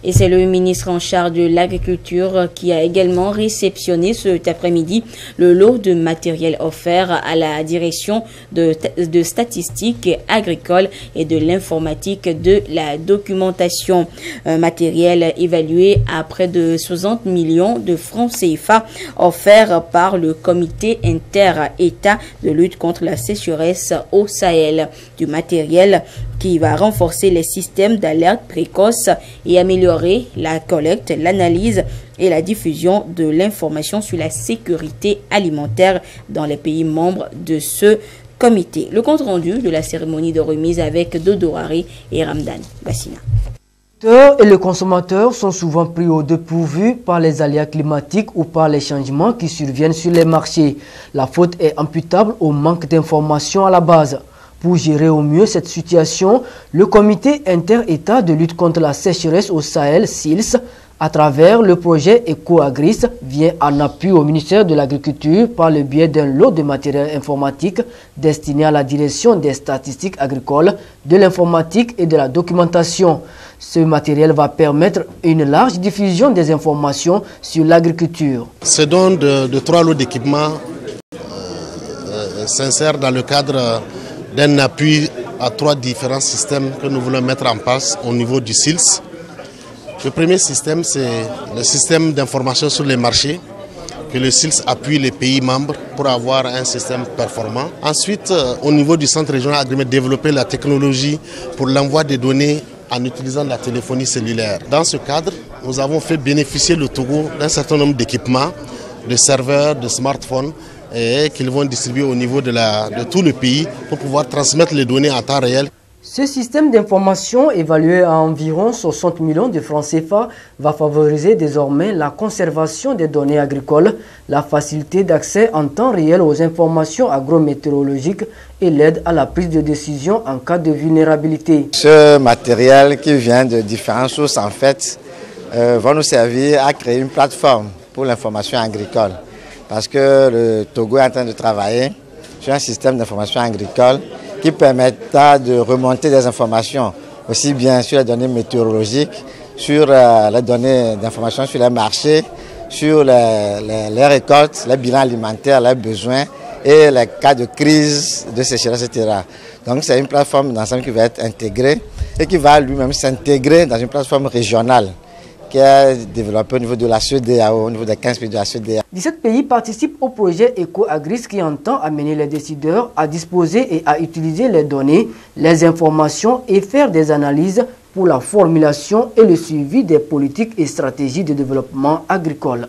Et c'est le ministre en charge de l'Agriculture qui a également réceptionné cet après-midi le lot de matériel offert à la direction de statistiques agricoles et de l'informatique de la documentation. Un matériel évalué à près de 60 millions de francs CFA offert par le comité inter-État de lutte contre la sécheresse au Sahel. Du matériel qui va renforcer les systèmes d'alerte précoce et améliorer la collecte, l'analyse et la diffusion de l'information sur la sécurité alimentaire dans les pays membres de ce comité. Le compte rendu de la cérémonie de remise avec Dodorari et Ramdan Bassina. Et les consommateurs sont souvent pris au dépourvu par les aléas climatiques ou par les changements qui surviennent sur les marchés. La faute est imputable au manque d'informations à la base. Pour gérer au mieux cette situation, le comité inter-État de lutte contre la sécheresse au Sahel, SILS, à travers le projet EcoAgris, vient en appui au ministère de l'Agriculture par le biais d'un lot de matériel informatique destiné à la direction des statistiques agricoles, de l'informatique et de la documentation. Ce matériel va permettre une large diffusion des informations sur l'agriculture. Ce don de 3 lots d'équipements s'insère dans le cadre d'un appui à 3 différents systèmes que nous voulons mettre en place au niveau du SILS. Le premier système, c'est le système d'information sur les marchés, que le SILS appuie les pays membres pour avoir un système performant. Ensuite, au niveau du centre régional Agrimet, développer la technologie pour l'envoi des données en utilisant la téléphonie cellulaire. Dans ce cadre, nous avons fait bénéficier le Togo d'un certain nombre d'équipements, de serveurs, de smartphones, et qu'ils vont distribuer au niveau de tout le pays pour pouvoir transmettre les données en temps réel. Ce système d'information, évalué à environ 60 millions de francs CFA, va favoriser désormais la conservation des données agricoles, la facilité d'accès en temps réel aux informations agrométéorologiques et l'aide à la prise de décision en cas de vulnérabilité. Ce matériel qui vient de différentes sources, en fait, va nous servir à créer une plateforme pour l'information agricole. Parce que le Togo est en train de travailler sur un système d'information agricole qui permettra de remonter des informations, aussi bien sur les données météorologiques, sur les données d'information sur les marchés, sur les récoltes, les bilans alimentaires, les besoins et les cas de crise, de sécheresse, etc. Donc c'est une plateforme d'ensemble qui va être intégrée et qui va lui-même s'intégrer dans une plateforme régionale qui est développé au niveau de la CEDEAO, au niveau des 15 pays de la CEDEAO. 17 pays participent au projet EcoAgris qui entend amener les décideurs à disposer et à utiliser les données, les informations et faire des analyses pour la formulation et le suivi des politiques et stratégies de développement agricole.